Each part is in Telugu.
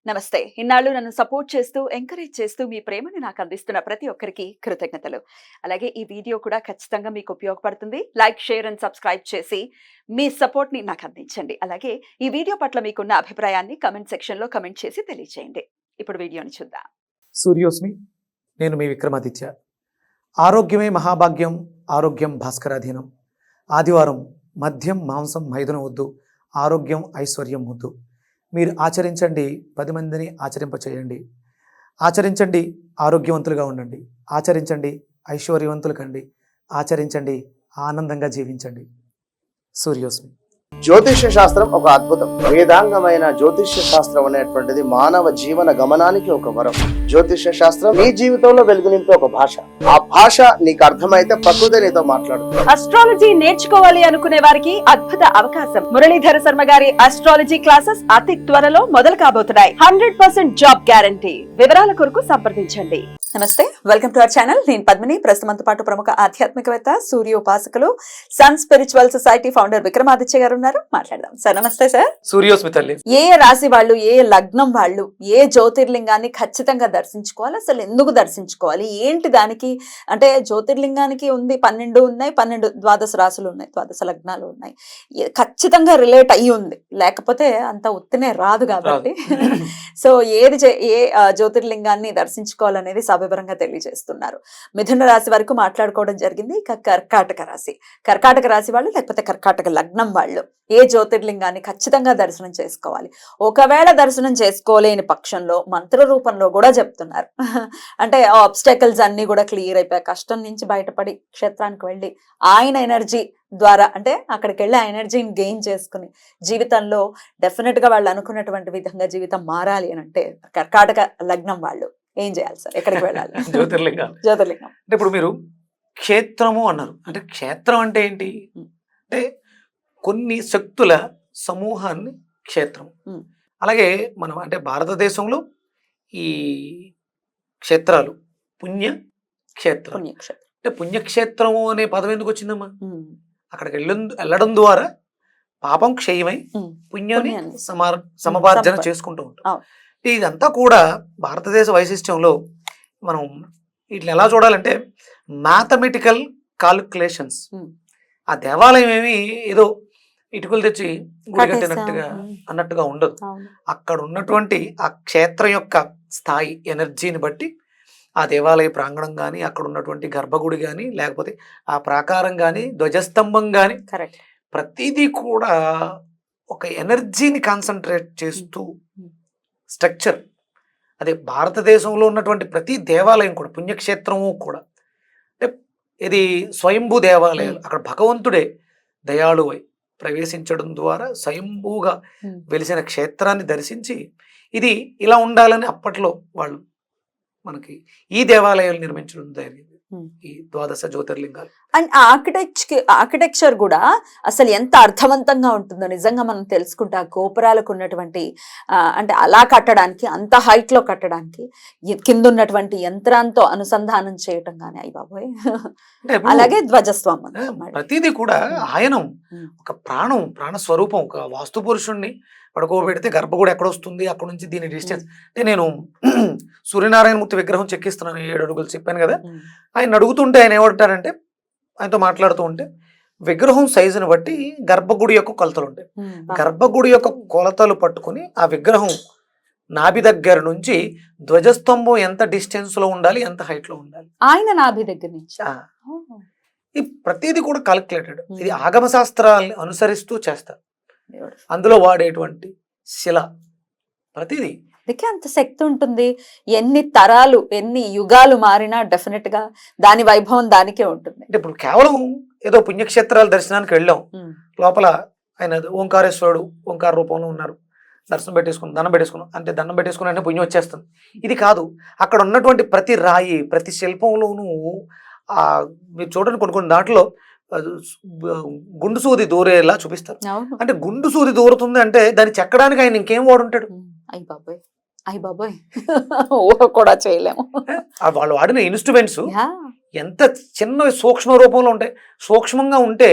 నమస్తే. ఇన్నాళ్ళు నన్ను సపోర్ట్ చేస్తూ, ఎంకరేజ్ చేస్తూ మీ ప్రేమని నాకు అందిస్తున్న ప్రతి ఒక్కరికి కృతజ్ఞతలు. అలాగే ఈ వీడియో కూడా ఖచ్చితంగా మీకు ఉపయోగపడుతుంది. లైక్, షేర్ అండ్ సబ్స్క్రైబ్ చేసి మీ సపోర్ట్‌ని నాకు అందించండి. అలాగే ఈ వీడియో పట్ల మీకున్న అభిప్రాయాన్ని కామెంట్ సెక్షన్‌లో కామెంట్ చేసి తెలియజేయండి. ఇప్పుడు వీడియోని చూద్దాం. సూర్యోస్మి, నేను మీ విక్రమాదిత్య. ఆరోగ్యమే మహాభాగ్యం, ఆరోగ్యం భాస్కరాధీనం. ఆదివారం మద్యం, మాంసం, మైదనం వద్దు, ఆరోగ్యం ఐశ్వర్యం వద్దు. మీరు ఆచరించండి, 10 మందిని ఆచరింపచేయండి. ఆచరించండి, ఆరోగ్యవంతులుగా ఉండండి. ఆచరించండి, ఐశ్వర్యవంతులు కండి. ఆచరించండి, ఆనందంగా జీవించండి. సూర్యోస్మి. జ్యోతిష్య శాస్త్రం ఒక అద్భుతం. వేదాంగమైన జ్యోతిష్య శాస్త్రం అనేటువంటిది మానవ జీవన గమనానికి ఒక వరం. జ్యోతిష్య శాస్త్రం నీ జీవితంలో వెలుగునింపే ఒక భాష. ఆ భాష నీకు అర్థమైతే ప్రకృతి నీతో మాట్లాడుతుంది. అస్ట్రాలజీ నేర్చుకోవాలి అనుకునే వారికి అద్భుత అవకాశం. మురళీధర శర్మ గారి అస్ట్రాలజీ క్లాసెస్ అతి త్వరలో మొదలు కాబోతున్నాయి. 100% జాబ్ గ్యారంటీ. వివరాల కొరకు సంప్రదించండి. నమస్తే, వెల్కమ్ టు అవర్ ఛానల్. నేను పద్మిని. ప్రస్తుతంతో పాటు ప్రముఖ ఆధ్యాత్మికవేత్త, సూర్యోపాసకులు, sun spiritual society founder Vikramaditya గారు ఉన్నారు. మాట్లాడదాం సార్. నమస్తే సార్. సూర్యోస్మి తల్లి. ఏ రాశి వాళ్ళు, ఏ లగ్నం వాళ్ళు ఏ జ్యోతిర్లింగాన్ని ఖచ్చితంగా దర్శించుకోవాలి? అసలు ఎందుకు దర్శించుకోవాలి? ఏంటి దానికి? అంటే జ్యోతిర్లింగానికి ఉంది 12 ఉన్నాయి, 12 ద్వాదశ రాశులు ఉన్నాయి, ద్వాదశ లగ్నాలు ఉన్నాయి. ఖచ్చితంగా రిలేట్ అయ్యి ఉంది, లేకపోతే అంత ఉత్తినే రాదు కాబట్టి సో ఏ జ్యోతిర్లింగాన్ని దర్శించుకోవాలనేది సవివరంగా తెలియజేస్తున్నారు. మిథున రాశి వరకు మాట్లాడుకోవడం జరిగింది. ఇక కర్కాటక రాశి వాళ్ళు, లేకపోతే కర్కాటక లగ్నం వాళ్ళు ఏ జ్యోతిర్లింగాన్ని ఖచ్చితంగా దర్శనం చేసుకోవాలి? ఒకవేళ దర్శనం చేసుకోలేని పక్షంలో మంత్ర రూపంలో కూడా చెప్తున్నారు. అంటే ఆబ్స్టాకల్స్ అన్ని కూడా క్లియర్ అయిపోయి కష్టం నుంచి బయటపడి క్షేత్రానికి వెళ్ళి ఆయన ఎనర్జీ ద్వారా, అంటే అక్కడికి వెళ్ళి ఆ ఎనర్జీని గెయిన్ చేసుకుని జీవితంలో డెఫినెట్ గా వాళ్ళు అనుకున్నటువంటి విధంగా జీవితం మారాలి అని అంటే కర్కాటక లగ్నం వాళ్ళు ఏం చేయాలి సార్? ఎక్కడికి వెళ్ళాలి? జ్యోతిర్లింగం. అంటే ఇప్పుడు మీరు క్షేత్రము అన్నారు. అంటే క్షేత్రం అంటే ఏంటి? అంటే కొన్ని శక్తుల సమూహాన్ని క్షేత్రం. అలాగే మనం అంటే భారతదేశంలో ఈ క్షేత్రాలు పుణ్యక్షేత్రం. అంటే పుణ్యక్షేత్రము అనే పదం ఎందుకు వచ్చిందమ్మా? అక్కడికి వెళ్ళడం ద్వారా పాపం క్షయమై పుణ్యాన్ని సమపార్జన చేసుకుంటూ ఉంటాం. ఇదంతా కూడా భారతదేశ వైశిష్ట్యంలో మనం వీటిని ఎలా చూడాలంటే మ్యాథమెటికల్ కాలిక్యులేషన్స్. ఆ దేవాలయం ఏమి ఏదో ఇటుకలు తెచ్చి గుడి కట్టినట్టుగా అన్నట్టుగా ఉండదు. అక్కడ ఉన్నటువంటి ఆ క్షేత్రం యొక్క స్థాయి ఎనర్జీని బట్టి ఆ దేవాలయ ప్రాంగణం కానీ, అక్కడ ఉన్నటువంటి గర్భగుడి కానీ, లేకపోతే ఆ ప్రాకారం కానీ, ధ్వజస్తంభం కానీ, ప్రతిదీ కూడా ఒక ఎనర్జీని కాన్సన్ట్రేట్ చేస్తూ స్ట్రక్చర్. అదే భారతదేశంలో ఉన్నటువంటి ప్రతి దేవాలయం కూడా పుణ్యక్షేత్రము కూడా అంటే ఇది స్వయంభూ దేవాలయాలు. అక్కడ భగవంతుడే దయాళువై ప్రవేశించడం ద్వారా స్వయంభూగా వెలిసిన క్షేత్రాన్ని దర్శించి ఇది ఇలా ఉండాలని అప్పట్లో వాళ్ళు మనకి ఈ దేవాలయాలు నిర్మించడం జరిగింది. ఈ ద్వాదశ జ్యోతిర్లింగాలు అండ్ ఆర్కిటెక్చర్ కూడా అసలు ఎంత అర్థవంతంగా ఉంటుందో నిజంగా మనం తెలుసుకుంటే ఆ గోపురాలకు ఉన్నటువంటి అంటే అలా కట్టడానికి, అంత హైట్ లో కట్టడానికి కింద ఉన్నటువంటి యంత్రాంతో అనుసంధానం చేయటం కానీ అయ్యి బాబోయ్. అలాగే ధ్వజస్వామం ప్రతిదీ కూడా ఆయనం ఒక ప్రాణ స్వరూపం. ఒక వాస్తు పురుషుణ్ణి పడుకోబెడితే గర్భగుడి ఎక్కడ వస్తుంది, అక్కడ నుంచి దీని డిస్టెన్స్. అంటే నేను సూర్యనారాయణమూర్తి విగ్రహం చెక్కిస్తున్నాను 7 అడుగులు చెప్పాను కదా. ఆయన అడుగుతుంటే ఆయన ఏమంటారంటే, ఆయనతో మాట్లాడుతూ ఉంటే విగ్రహం సైజుని బట్టి గర్భగుడి యొక్క కొలతలు ఉంటాయి. గర్భగుడి యొక్క కొలతలు పట్టుకుని ఆ విగ్రహం నాభి దగ్గర నుంచి ధ్వజస్తంభం ఎంత డిస్టెన్స్ లో ఉండాలి, ఎంత హైట్ లో ఉండాలి, ఆయన నాభి దగ్గర నుంచి. ఈ ప్రతిదీ కూడా కాలిక్యులేటెడ్. ఇది ఆగమ శాస్త్రాలను అనుసరిస్తూ చేస్తారు. అందులో వాడేటువంటి శిల ప్రతిదీ అంత శక్తి ఉంటుంది. ఎన్ని తరాలు, ఎన్ని యుగాలు మారినా డెఫినెట్ గా దాని వైభవం దానికే ఉంటుంది. అంటే ఇప్పుడు కేవలం ఏదో పుణ్యక్షేత్రాల దర్శనానికి వెళ్ళాం, లోపల ఆయన ఓంకారేశ్వరుడు ఓంకార రూపంలో ఉన్నారు, దర్శనం పెట్టేసుకున్నాం, దండం పెట్టేసుకున్నాం, అంటే దండం పెట్టేసుకుని అంటే పుణ్యం వచ్చేస్తుంది. ఇది కాదు. అక్కడ ఉన్నటువంటి ప్రతి రాయి, ప్రతి శిల్పంలోనూ మీరు చూడండి కొన్ని దాంట్లో గుండు సూది దూరేలా చూపిస్తారు. అంటే గుండు సూది దూరుతుంది అంటే దాన్ని చెక్కడానికి ఆయన ఇంకేం వాడుంటాడు? అయ్య బాబోయ్ కూడా చేయలేము. వాళ్ళు వాడిన ఇన్స్ట్రుమెంట్స్ ఎంత చిన్న సూక్ష్మ రూపంలో ఉంటాయి. సూక్ష్మంగా ఉంటే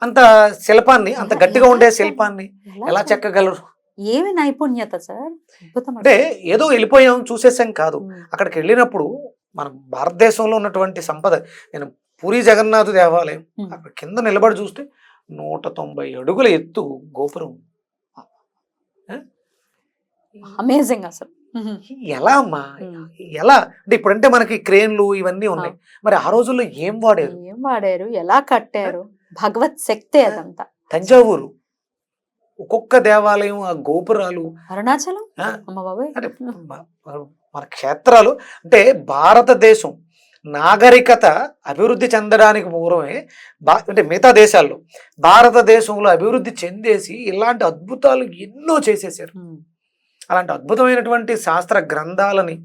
అంత శిల్పాన్ని, అంత గట్టిగా ఉండే శిల్పాన్ని ఎలా చెక్కగలరు? ఏమి నైపుణ్యత సార్, అద్భుతం అంటే ఏదో వెళ్ళిపోయాం చూసేసాం కాదు, అక్కడికి వెళ్ళినప్పుడు మన భారతదేశంలో ఉన్నటువంటి సంపద, నేను పూరి జగన్నాథ్ దేవాలయం అక్కడ కింద నిలబడి చూస్తే 190 అడుగుల ఎత్తు గోపురం. అమేజింగ్ అసలు. ఎలా అమ్మా, ఎలా అంటే ఇప్పుడంటే మనకి క్రేన్లు ఇవన్నీ ఉన్నాయి, మరి ఆ రోజుల్లో ఏం వాడారు, ఎలా కట్టారు, భగవత్ శక్తే అదంతా. తంజావూరు ఒక్కొక్క దేవాలయం ఆ గోపురాలు, అరుణాచలం అమ్మ బాబాయ్, అంటే మన క్షేత్రాలు, అంటే భారతదేశం నాగరికత అభివృద్ధి చెందడానికి పూర్వమే అంటే మిగతా దేశాల్లో భారతదేశంలో అభివృద్ధి చెందేసి ఇలాంటి అద్భుతాలు ఎన్నో చేసేసారు. అలాంటి అద్భుతమైనటువంటి శాస్త్ర గ్రంథాలని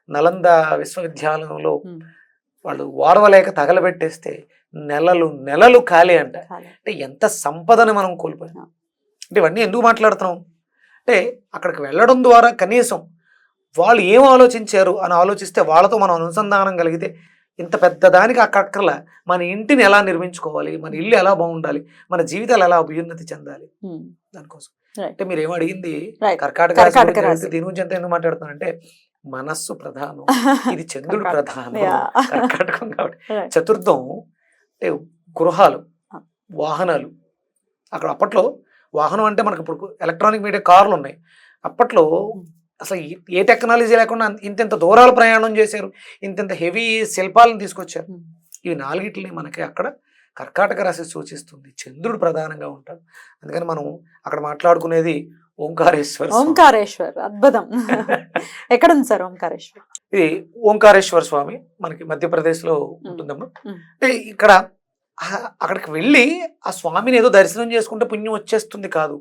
నలంద విశ్వవిద్యాలయంలో వాళ్ళు ఓర్వలేక తగలబెట్టేస్తే నెలలు నెలలు ఖాళీ అంట. అంటే ఎంత సంపదని మనం కోల్పోయాం. అంటే ఇవన్నీ ఎందుకు మాట్లాడుతున్నాం అంటే అక్కడికి వెళ్ళడం ద్వారా కనీసం వాళ్ళు ఏం ఆలోచించారు అని ఆలోచిస్తే వాళ్ళతో మనం అనుసంధానం కలిగితే ఇంత పెద్ద దానికి అక్కర్ల మన ఇంటిని ఎలా నిర్మించుకోవాలి, మన ఇల్లు ఎలా బాగుండాలి, మన జీవితాలు ఎలా అభ్యున్నతి చెందాలి దానికోసం. అంటే మీరు ఏం అడిగింది కర్కాటక రాశి, దీని గురించి ఎంత ఎందుకు మాట్లాడుతున్నాను అంటే మనస్సు ప్రధానం, ఇది చంద్రుడు ప్రధానం, కర్కాటకం కాబట్టి. చతుర్థం అంటే గృహాలు, వాహనాలు. అక్కడ అప్పట్లో వాహనం అంటే మనకు ఇప్పుడు ఎలక్ట్రానిక్ మీడియా కార్లు ఉన్నాయి, అప్పట్లో అసలు ఏ టెక్నాలజీ లేకుండా ఇంత దూరాలు ప్రయాణం చేశారు, ఇంత హెవీ శిల్పాలను తీసుకొచ్చారు. ఇవి నాలుగిటిని మనకి అక్కడ కర్కాటక రాశి సూచిస్తుంది, చంద్రుడు ప్రధానంగా ఉంటాడు. అందుకని మనం అక్కడ మాట్లాడుకునేది ఓంకారేశ్వర్. ఓంకారేశ్వర్ అద్భుతం. ఎక్కడ ఉంది సార్ ఓంకారేశ్వర్? ఇది ఓంకారేశ్వర స్వామి మనకి మధ్యప్రదేశ్ లో ఉంటుందమ్మా. అంటే ఇక్కడ అక్కడికి వెళ్ళి ఆ స్వామిని ఏదో దర్శనం చేసుకుంటే పుణ్యం వచ్చేస్తుంది కాదు,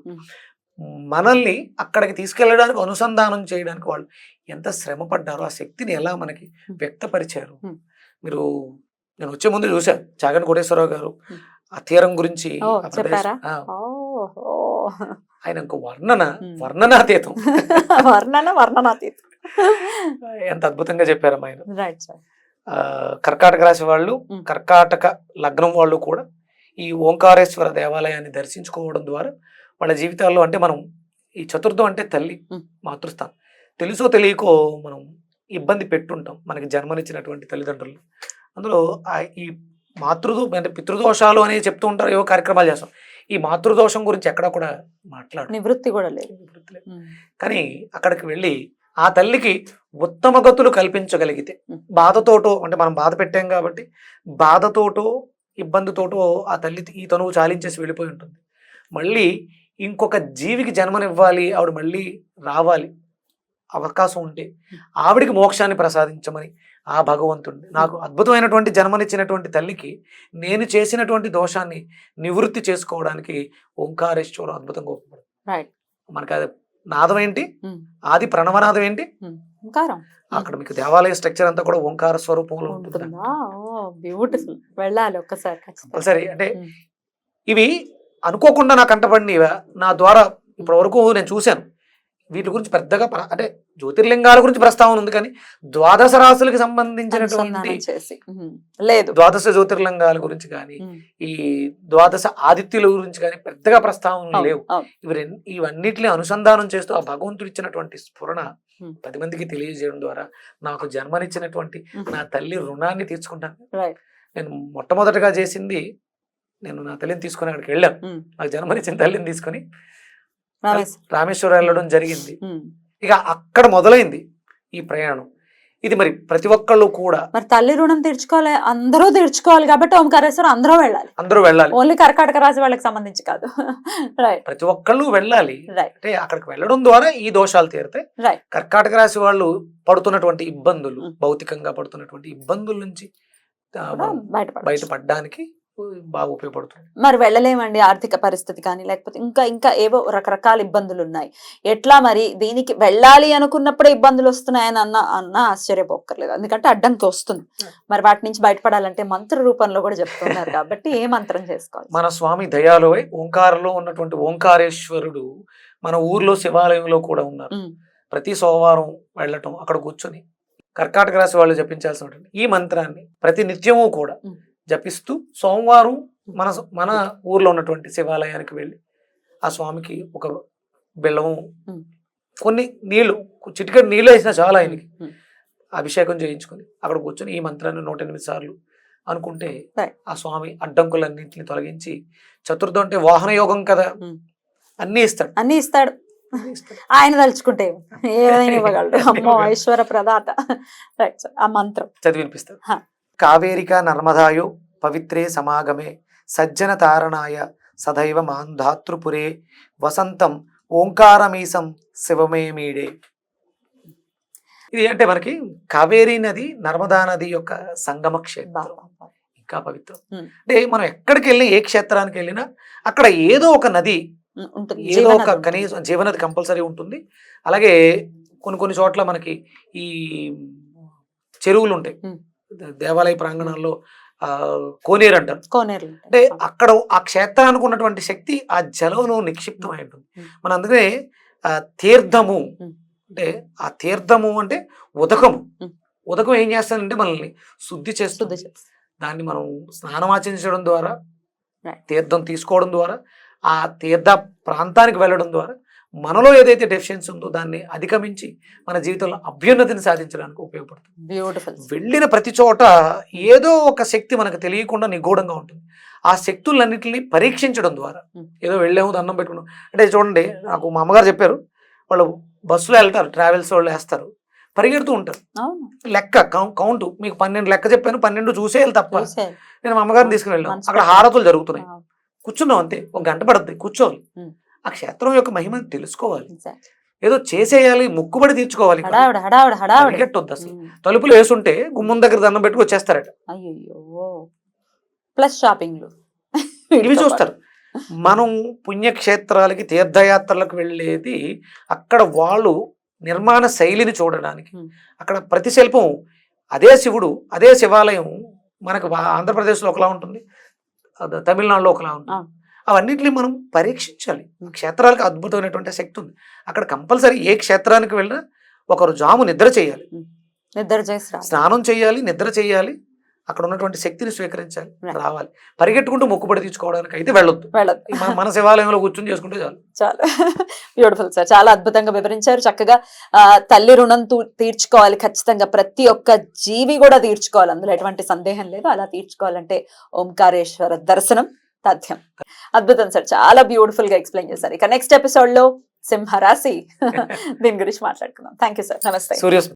మనల్ని అక్కడికి తీసుకెళ్ళడానికి అనుసంధానం చేయడానికి వాళ్ళు ఎంత శ్రమ పడ్డారో, ఆ శక్తిని ఎలా మనకి వ్యక్తపరిచారు. మీరు నేను వచ్చే ముందు చూశాను చాగంటి కోటేశ్వరరావు గారు ఆ తీరం గురించి, ఆయన ఇంకో వర్ణనాతీతం ఎంత అద్భుతంగా చెప్పారమ్మా ఆయన. కర్కాటక రాశి వాళ్ళు, కర్కాటక లగ్నం వాళ్ళు కూడా ఈ ఓంకారేశ్వర దేవాలయాన్ని దర్శించుకోవడం ద్వారా వాళ్ళ జీవితాల్లో, అంటే మనం ఈ చతుర్థం అంటే తల్లి మాతృస్థానం, తెలుసో తెలియకో మనం ఇబ్బంది పెట్టుంటాం మనకి జన్మనిచ్చినటువంటి తల్లిదండ్రులు. అందులో ఈ అంటే పితృదోషాలు అనేవి చెప్తూ ఉంటారు, ఏవో కార్యక్రమాలు చేస్తాం. ఈ మాతృదోషం గురించి ఎక్కడా కూడా నివృత్తి కూడా లేదు. కానీ అక్కడికి వెళ్ళి ఆ తల్లికి ఉత్తమ గతులు కల్పించగలిగితే, బాధతోటో అంటే మనం బాధ పెట్టాం కాబట్టి బాధతోటో ఇబ్బందితోటో ఆ తల్లి ఈ తనువు చాలించేసి వెళ్ళిపోయి ఉంటుంది. మళ్ళీ ఇంకొక జీవికి జన్మనివ్వాలి, ఆవిడ మళ్ళీ రావాలి అవకాశం ఉంటే ఆవిడికి మోక్షాన్ని ప్రసాదించమని ఆ భగవంతుడిని, నాకు అద్భుతమైనటువంటి జన్మనిచ్చినటువంటి తల్లికి నేను చేసినటువంటి దోషాన్ని నివృత్తి చేసుకోవడానికి ఓంకారేశ్వరం అద్భుతంగా ఉపయోగపడుతుంది. మనకి అది నాదం ఏంటి, ఆది ప్రణవనాదం ఏంటి, అక్కడ మీకు దేవాలయ స్ట్రక్చర్ అంతా కూడా ఓంకార స్వరూపంలో ఉంటుంది. బ్యూటిఫుల్, వెళ్ళాలి ఒక్కసారి. సరే, అంటే ఇవి అనుకోకుండా నాకు అంటపడినవా నా ద్వారా ఇప్పటి వరకు నేను చూశాను. వీటి గురించి పెద్దగా అంటే జ్యోతిర్లింగాల గురించి ప్రస్తావన ఉంది, కానీ ద్వాదశ రాశులకి సంబంధించినటువంటి లేదు, ద్వాదశ జ్యోతిర్లింగాల గురించి కానీ ఈ ద్వాదశ ఆదిత్యుల గురించి కానీ పెద్దగా ప్రస్తావన లేవు. ఇవన్నిటిని అనుసంధానం చేస్తూ ఆ భగవంతుడు ఇచ్చినటువంటి స్ఫురణ 10 మందికి తెలియజేయడం ద్వారా నాకు జన్మనిచ్చినటువంటి నా తల్లి రుణాన్ని తీర్చుకుంటాను. నేను మొట్టమొదటిగా చేసింది, నేను నా తల్లిని తీసుకుని అక్కడికి వెళ్ళాను, నాకు జన్మనిచ్చిన తల్లిని తీసుకుని రామేశ్వరం వెళ్ళడం జరిగింది. ఇక అక్కడ మొదలైంది ఈ ప్రయాణం. ఇది మరి ప్రతి ఒక్కళ్ళు కూడా మరి తల్లి రుణం తీర్చుకోవాలి, అందరూ తీర్చుకోవాలి కాబట్టి ఓంకారేశ్వరం అందరూ వెళ్ళాలి, ఓన్లీ కర్కాటక రాశి వాళ్ళకి సంబంధించి కాదు. ప్రతి ఒక్కళ్ళు వెళ్ళాలి. అంటే అక్కడికి వెళ్ళడం ద్వారా ఈ దోషాలు తీరుతాయి. కర్కాటక రాశి వాళ్ళు పడుతున్నటువంటి ఇబ్బందులు, భౌతికంగా పడుతున్నటువంటి ఇబ్బందుల నుంచి బయటపడడానికి బాగా ఉపయోగపడుతుంది. మరి వెళ్ళలేమండి, ఆర్థిక పరిస్థితి కానీ లేకపోతే ఇంకా ఏవో రకరకాల ఇబ్బందులు ఉన్నాయి, ఎట్లా మరి దీనికి వెళ్ళాలి అనుకున్నప్పుడే ఇబ్బందులు వస్తున్నాయని అన్న ఆశ్చర్యపోక్కర్లేదు, ఎందుకంటే అడ్డంకి వస్తుంది. మరి వాటి నుంచి బయటపడాలంటే మంత్ర రూపంలో కూడా చెప్తున్నారు కాబట్టి ఏ మంత్రం చేసుకోవాలి? మన స్వామి దయాలువై ఓంకారంలో ఉన్నటువంటి ఓంకారేశ్వరుడు మన ఊర్లో శివాలయంలో కూడా ఉన్నారు. ప్రతి సోమవారం వెళ్ళటం, అక్కడ కూర్చొని కర్కాటక రాశి వాళ్ళు జపించాల్సిన ఈ మంత్రాన్ని ప్రతి నిత్యము కూడా జపిస్తూ సోమవారం మన ఊర్లో ఉన్నటువంటి శివాలయానికి వెళ్ళి ఆ స్వామికి ఒక బెల్లము, Hmm. కొన్ని నీళ్లు, చిటికెడు నీళ్ళు వేసినా చాలా ఆయనకి. Hmm. అభిషేకం చేయించుకొని అక్కడ కూర్చొని ఈ మంత్రాన్ని 108 సార్లు అనుకుంటే Right. ఆ స్వామి అడ్డంకులన్నింటిని తొలగించి, చతుర్థం అంటే వాహన యోగం కదా, Hmm. అన్నీ ఇస్తాడు. అన్ని ఇస్తాడు. అన్నీ ఇస్తాడు. ఆయన తలుచుకుంటే ఏదైనా ఇవ్వగలడు. అమ్మో ఐశ్వర ప్రదాత. రైట్ సార్, ఆ మంత్రం చదివి వినిపిస్తాడు. Huh. కావేరిక నర్మదాయో పవిత్రే సమాగమే సజ్జన తారణాయ సదైవ మాంధాతృపురే వసంతం ఓంకారమీసం శివమే మీడే. ఇది అంటే మనకి కావేరీ నది నర్మదా నది యొక్క సంగమ క్షేత్రం, ఇంకా పవిత్రం. Hmm. అంటే మనం ఎక్కడికి వెళ్ళినా, ఏ క్షేత్రానికి వెళ్ళినా అక్కడ ఏదో ఒక నది, ఉంటుంది, ఏదో జీవనది ఒక ఉంటుంది. కనీసం జీవనది కంపల్సరీ ఉంటుంది. అలాగే కొన్ని చోట్ల మనకి ఈ చెరువులు ఉంటాయి, Hmm. దేవాలయ ప్రాంగణాల్లో కోనేరు అంటారు. కోనేరులు ఉంటాయి. అంటే అక్కడ ఆ క్షేత్రానికి ఉన్నటువంటి శక్తి ఆ జలంలో నిక్షిప్తమై ఉంటుంది. Hmm. మన అందుకనే తీర్థము Hmm. అంటే ఆ తీర్థము అంటే ఉదకము. Hmm. ఉదకం ఏం చేస్తానంటే మనల్ని శుద్ధి శుద్ధి చేస్తుంది. చేస్తుంది. దాన్ని మనం స్నానం ఆచరించడం ద్వారా, Right. తీర్థం తీసుకోవడం ద్వారా, ఆ తీర్థ ప్రాంతానికి వెళ్ళడం ద్వారా మనలో ఏదైతే డెఫిషియన్సీ ఉందో దాన్ని అధిగమించి మన జీవితంలో అభ్యున్నతిని సాధించడానికి ఉపయోగపడుతుంది. బ్యూటిఫుల్. వెళ్ళిన ప్రతి చోట ఏదో ఒక శక్తి మనకు తెలియకుండా నిగూఢంగా ఉంటుంది. ఆ శక్తులన్నింటినీ పరీక్షించడం ద్వారా, Hmm. ఏదో వెళ్ళాము దండం పెట్టుకున్నాం అంటే, చూడండి నాకు మా అమ్మగారు చెప్పారు, వాళ్ళు బస్సులో వెళ్తారు, ట్రావెల్స్ వాళ్ళు వేస్తారు, పరిగెడుతూ ఉంటారు, అవును, లెక్క కౌంట్ మీకు 12 లెక్క చెప్పాను, 12 చూసేయాలి తప్ప. చూసేయాలి. నేను మా అమ్మగారిని తీసుకుని వెళ్ళాను, మనసు అక్కడ పెట్టాలి. హారతులు జరుగుతున్నాయి, Wow. కూర్చున్నాం అంతే, 1 గంట పడుతుంది కూర్చోవాలి. Hmm. ఆ క్షేత్రం యొక్క మహిమను తెలుసుకోవాలి, Exactly. ఏదో చేసేయాలి, మొక్కుబడి తీర్చుకోవాలి. హడావిడి హడావిడి హడావిడి. పరిగెట్టొద్దు అసలు. తలుపులు వేసుంటే గుమ్మం దగ్గర దండం పెట్టుకు వచ్చేస్తారట. అయ్యో, ప్లస్ షాపింగ్లు ఇవి చూస్తారు. మనం పుణ్యక్షేత్రాలకి, తీర్థయాత్రలకు వెళ్ళేది అక్కడ వాళ్ళు నిర్మాణ శైలిని చూడడానికి. Hmm. అక్కడ ప్రతి శిల్పం అదే శివుడు, అదే శివాలయం మనకు ఆంధ్రప్రదేశ్లో ఒకలా ఉంటుంది, తమిళనాడులో ఒకలా ఉంటుంది. Ah. అవన్నిటిని మనం పరీక్షించాలి. క్షేత్రాలకు అద్భుతమైనటువంటి శక్తి ఉంది. అక్కడ కంపల్సరీ ఏ క్షేత్రానికి వెళ్ళినా ఒకరు జాము నిద్ర చేయాలి, నిద్ర చేసి రావాలి. స్నానం చేయాలి, నిద్ర చేయాలి, అక్కడ ఉన్నటువంటి శక్తిని స్వీకరించాలి, Right. రావాలి. పరిగెట్టుకుంటూ మొక్కుబడి తీర్చుకోవడానికి అయితే వెళ్ళొద్దు. వెళ్ళదు. మన శివాలయంలో కూర్చొని చేసుకుంటే చాలు. చాలా బ్యూటిఫుల్ సార్, చాలా అద్భుతంగా వివరించారు. చక్కగా తల్లి రుణం తీర్చుకోవాలి ఖచ్చితంగా, ప్రతి ఒక్క జీవి కూడా తీర్చుకోవాలి, అందులో ఎటువంటి సందేహం లేదు. అలా తీర్చుకోవాలంటే ఓంకారేశ్వర దర్శనం తథ్యం. అద్భుతం సార్, చాలా బ్యూటిఫుల్ గా ఎక్స్ప్లెయిన్ చేశారు. ఇక నెక్స్ట్ ఎపిసోడ్ లో సింహరాశి దీని గురించి మాట్లాడుకుందాం. థ్యాంక్ యూ సార్, నమస్తే. సూర్య